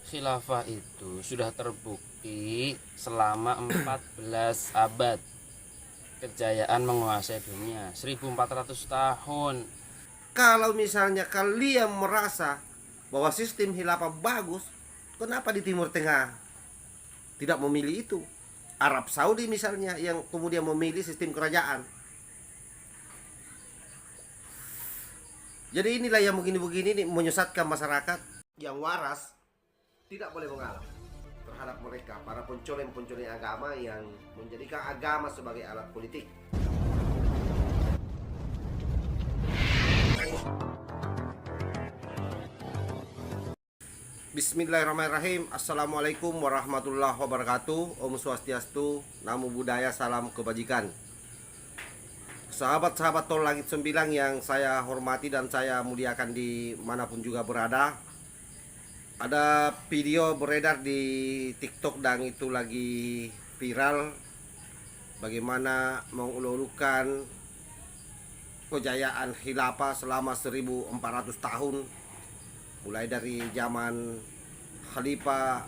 khilafah itu sudah terbukti selama 14 abad kejayaan menguasai dunia, 1400 tahun. Kalau misalnya kalian merasa bahwa sistem khilafah bagus, kenapa di Timur Tengah tidak memilih itu? Arab Saudi misalnya yang kemudian memilih sistem kerajaan. Jadi inilah yang begini-begini ini menyesatkan masyarakat yang waras tidak boleh mengalah terhadap mereka para pencoleng-pencoleng agama yang menjadikan agama sebagai alat politik. Bismillahirrahmanirrahim. Assalamualaikum warahmatullahi wabarakatuh. Om Swastiastu, Namo Buddhaya, salam kebajikan. Sahabat-sahabat Tol Langit 9 yang saya hormati dan saya muliakan dimanapun juga berada. Ada video beredar di TikTok dan itu lagi viral, bagaimana mengulur-ulurkan kejayaan khilafah selama 1400 tahun, mulai dari zaman Khalifah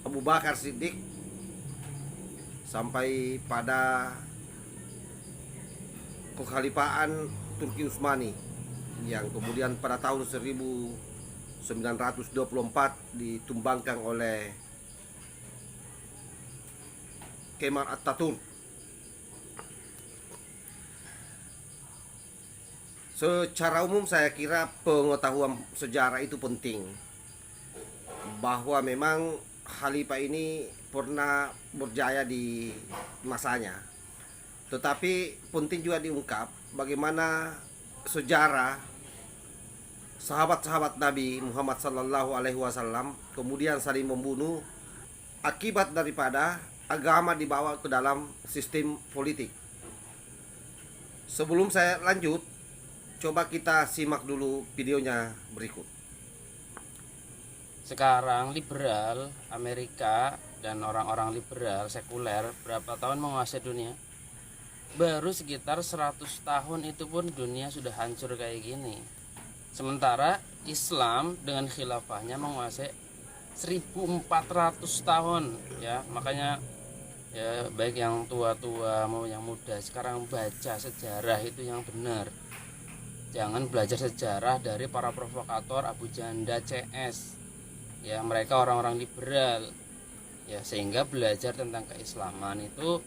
Abu Bakar Siddiq sampai pada kekhalifahan Turki Utsmani yang kemudian pada tahun 1924 ditumbangkan oleh Kemal Atatürk. Secara umum saya kira pengetahuan sejarah itu penting, bahwa memang Khalifah ini pernah berjaya di masanya. Tetapi penting juga diungkap bagaimana sejarah sahabat-sahabat Nabi Muhammad Sallallahu Alaihi Wasallam kemudian saling membunuh akibat daripada agama dibawa ke dalam sistem politik. Sebelum saya lanjut, coba kita simak dulu videonya berikut. Sekarang liberal Amerika dan orang-orang liberal sekuler berapa tahun menguasai dunia? Baru sekitar 100 tahun itu pun dunia sudah hancur kayak gini. Sementara Islam dengan khilafahnya menguasai 1400 tahun ya. Makanya ya, baik yang tua-tua mau yang muda, sekarang baca sejarah itu yang benar. Jangan belajar sejarah dari para provokator Abu Janda CS. Ya, mereka orang-orang liberal. Ya, sehingga belajar tentang keislaman itu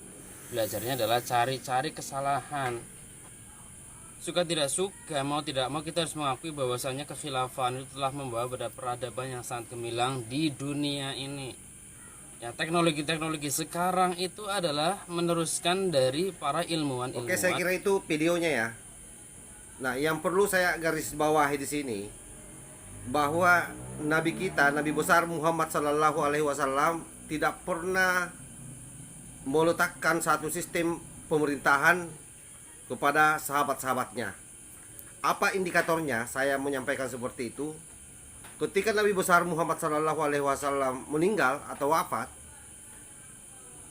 belajarnya adalah cari-cari kesalahan. Suka tidak suka, mau tidak mau kita harus mengakui bahwasanya kekhilafahan itu telah membawa pada peradaban yang sangat gemilang di dunia ini. Ya, teknologi-teknologi sekarang itu adalah meneruskan dari para ilmuwan-ilmuwan. Oke, saya kira itu videonya ya. Nah, yang perlu saya garis bawahi di sini bahwa Nabi kita, Nabi besar Muhammad Sallallahu Alaihi Wasallam tidak pernah meletakkan satu sistem pemerintahan kepada sahabat-sahabatnya. Apa indikatornya? Saya menyampaikan seperti itu. Ketika Nabi besar Muhammad Sallallahu Alaihi Wasallam meninggal atau wafat,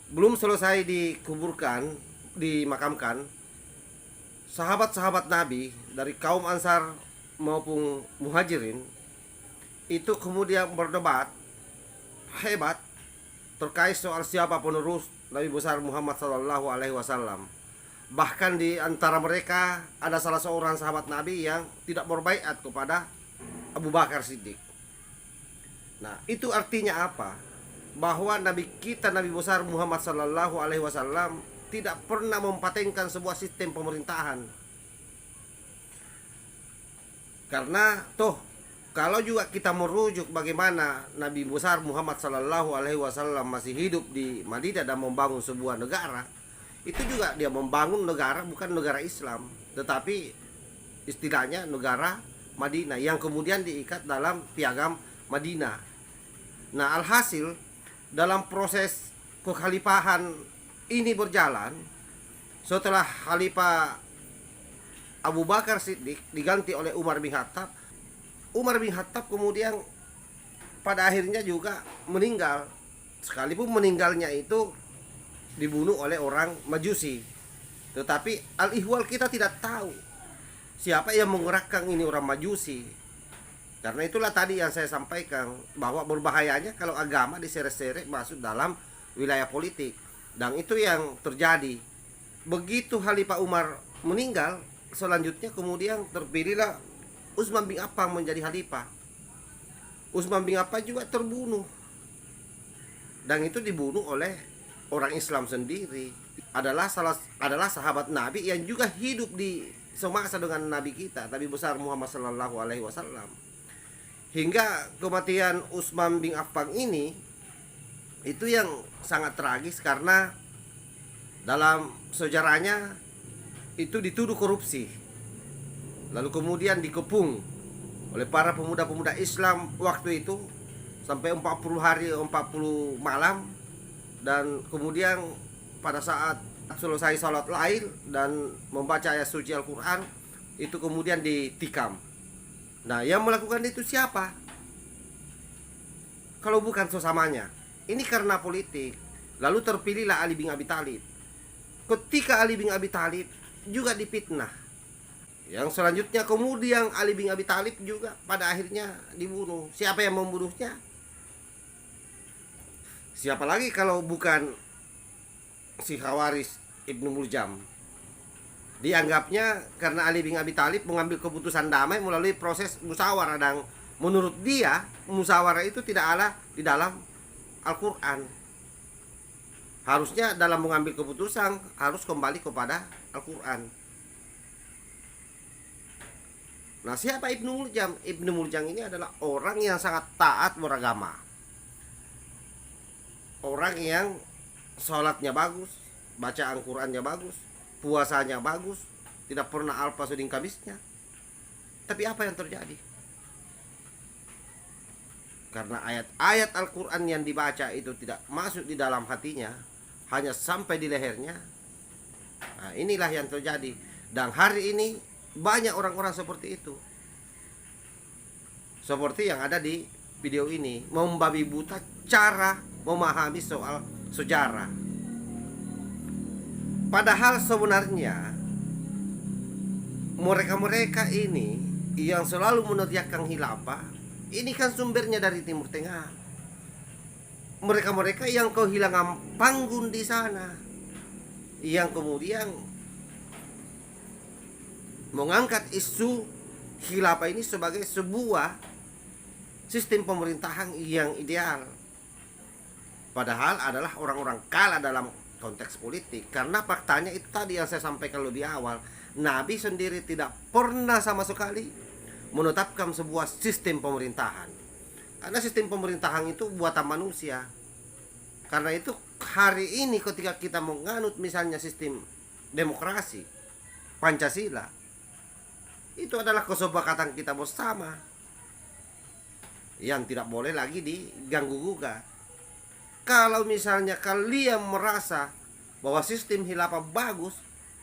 belum selesai dikuburkan, dimakamkan, sahabat-sahabat Nabi dari kaum Ansar maupun Muhajirin itu kemudian berdebat hebat terkait soal siapa penerus Nabi besar Muhammad Sallallahu Alaihi Wasallam. Bahkan di antara mereka ada salah seorang sahabat Nabi yang tidak berbaiat kepada Abu Bakar Siddiq. Nah, itu artinya apa? Bahwa Nabi kita, Nabi besar Muhammad Sallallahu Alaihi Wasallam tidak pernah mempatenkan sebuah sistem pemerintahan. Karena kalau juga kita merujuk bagaimana Nabi besar Muhammad Sallallahu Alaihi Wasallam masih hidup di Madinah dan membangun sebuah negara, itu juga dia membangun negara bukan negara Islam, tetapi istilahnya negara Madinah yang kemudian diikat dalam piagam Madinah. Nah, alhasil dalam proses kekhalifahan ini berjalan, setelah Khalifah Abu Bakar Siddiq diganti oleh Umar bin Khattab, Umar bin Khattab kemudian pada akhirnya juga meninggal. Sekalipun meninggalnya itu dibunuh oleh orang Majusi. Tetapi al-ihwal kita tidak tahu siapa yang menggerakkan ini orang Majusi. Karena itulah tadi yang saya sampaikan, bahwa berbahayanya kalau agama diseret-seret masuk dalam wilayah politik. Dan itu yang terjadi. Begitu Khalifah Umar meninggal, selanjutnya kemudian terpilihlah Utsman bin Affan menjadi khalifah. Utsman bin Affan juga terbunuh. Dan itu dibunuh oleh orang Islam sendiri. Adalah sahabat Nabi yang juga hidup di semasa dengan Nabi kita, Nabi besar Muhammad sallallahu alaihi wasallam. Hingga kematian Utsman bin Affan ini itu yang sangat tragis, karena dalam sejarahnya itu dituduh korupsi, lalu kemudian dikepung oleh para pemuda-pemuda Islam waktu itu sampai 40 hari 40 malam. Dan kemudian pada saat selesai salat Lail dan membaca ayat suci Al-Quran, itu kemudian ditikam. Nah, yang melakukan itu siapa kalau bukan sesamanya? Ini karena politik. Lalu terpilihlah Ali bin Abi Thalib. Ketika Ali bin Abi Thalib juga dipitnah, yang selanjutnya kemudian Ali bin Abi Thalib juga pada akhirnya dibunuh. Siapa yang membunuhnya? Siapa lagi kalau bukan si Khawaris Ibnu Muljam. Dianggapnya karena Ali bin Abi Thalib mengambil keputusan damai melalui proses musyawarah, dan menurut dia musyawarah itu tidak ada di dalam Al-Quran. Harusnya dalam mengambil keputusan harus kembali kepada Al-Quran. Nah, siapa Ibnu Muljam? Ibnu Muljam ini adalah orang yang sangat taat beragama, orang yang sholatnya bagus, baca Al-Qurannya bagus, puasanya bagus, tidak pernah alpa suding kabisnya. Tapi apa yang terjadi? Karena ayat-ayat Al-Quran yang dibaca itu tidak masuk di dalam hatinya, hanya sampai di lehernya. Nah, inilah yang terjadi. Dan hari ini banyak orang-orang seperti itu, seperti yang ada di video ini, membabi buta cara memahami soal sejarah. Padahal sebenarnya mereka-mereka ini yang selalu meneriakkan khilafah, ini kan sumbernya dari Timur Tengah. Mereka-mereka yang kehilangan panggung di sana, yang kemudian mengangkat isu khilafah ini sebagai sebuah sistem pemerintahan yang ideal. Padahal adalah orang-orang kalah dalam konteks politik. Karena faktanya itu tadi yang saya sampaikan lebih awal, Nabi sendiri tidak pernah sama sekali menetapkan sebuah sistem pemerintahan. Karena sistem pemerintahan itu buatan manusia. Karena itu hari ini ketika kita menganut misalnya sistem demokrasi, Pancasila, itu adalah kesepakatan kita bersama yang tidak boleh lagi diganggu gugat. Kalau misalnya kalian merasa bahwa sistem khilafah bagus,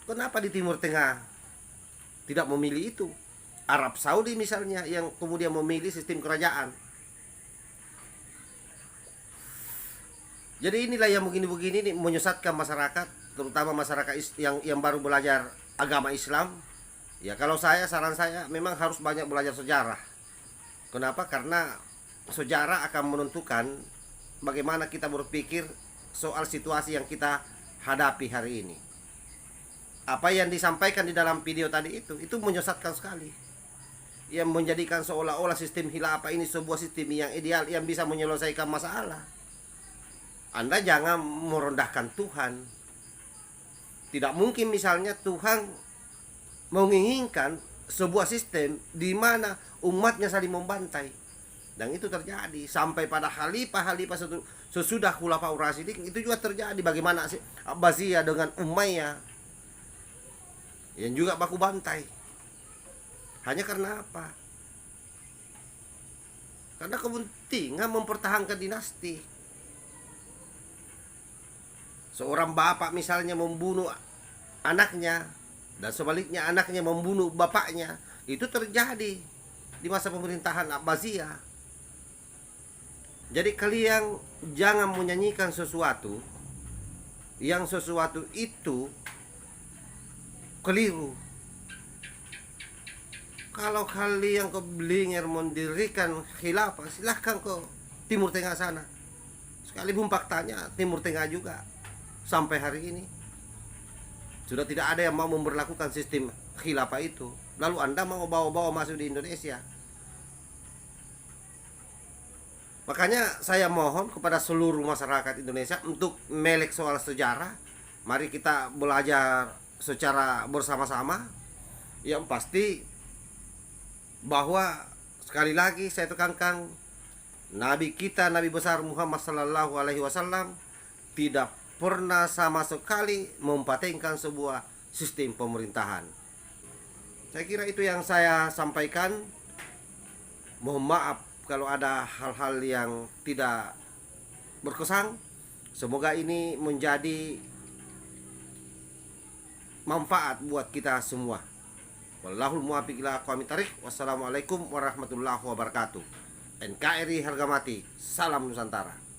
kenapa di Timur Tengah tidak memilih itu? Arab Saudi misalnya yang kemudian memilih sistem kerajaan. Jadi inilah yang begini-begini ini menyesatkan masyarakat, terutama masyarakat yang baru belajar agama Islam. Ya, kalau saran saya memang harus banyak belajar sejarah. Kenapa? Karena sejarah akan menentukan bagaimana kita berpikir soal situasi yang kita hadapi hari ini. Apa yang disampaikan di dalam video tadi itu menyesatkan sekali. Yang menjadikan seolah-olah sistem khilafah ini sebuah sistem yang ideal yang bisa menyelesaikan masalah. Anda jangan merendahkan Tuhan. Tidak mungkin misalnya Tuhan menginginkan sebuah sistem di mana umatnya saling membantai. Dan itu terjadi sampai pada khalifah sesudah Khulafaur Rasyidin, itu juga terjadi. Bagaimana Abbasiyah dengan Umayyah yang juga baku bantai. Hanya karena apa? Karena kepentingan mempertahankan dinasti. Seorang bapak misalnya membunuh anaknya, dan sebaliknya anaknya membunuh bapaknya. Itu terjadi di masa pemerintahan Abbasiyah. Jadi kalian jangan menyanyikan sesuatu yang sesuatu itu keliru. kalau kalian ke Blinger mendirikan khilafah, silahkan ke Timur Tengah sana. Sekalipun faktanya Timur Tengah juga sampai hari ini sudah tidak ada yang mau memberlakukan sistem khilafah itu. Lalu Anda mau bawa-bawa masuk di Indonesia. Makanya saya mohon kepada seluruh masyarakat Indonesia untuk melek soal sejarah. Mari kita belajar secara bersama-sama. Yang pasti bahwa sekali lagi saya tekankan, Nabi kita, Nabi besar Muhammad Sallallahu Alaihi Wasallam tidak pernah sama sekali mempatenkan sebuah sistem pemerintahan. Saya kira itu yang saya sampaikan. Mohon maaf kalau ada hal-hal yang tidak berkesan. Semoga ini menjadi manfaat buat kita semua. Wallahul muwaffiq ila aqwamit thariq. Wassalamualaikum warahmatullahi wabarakatuh. NKRI harga mati. Salam Nusantara.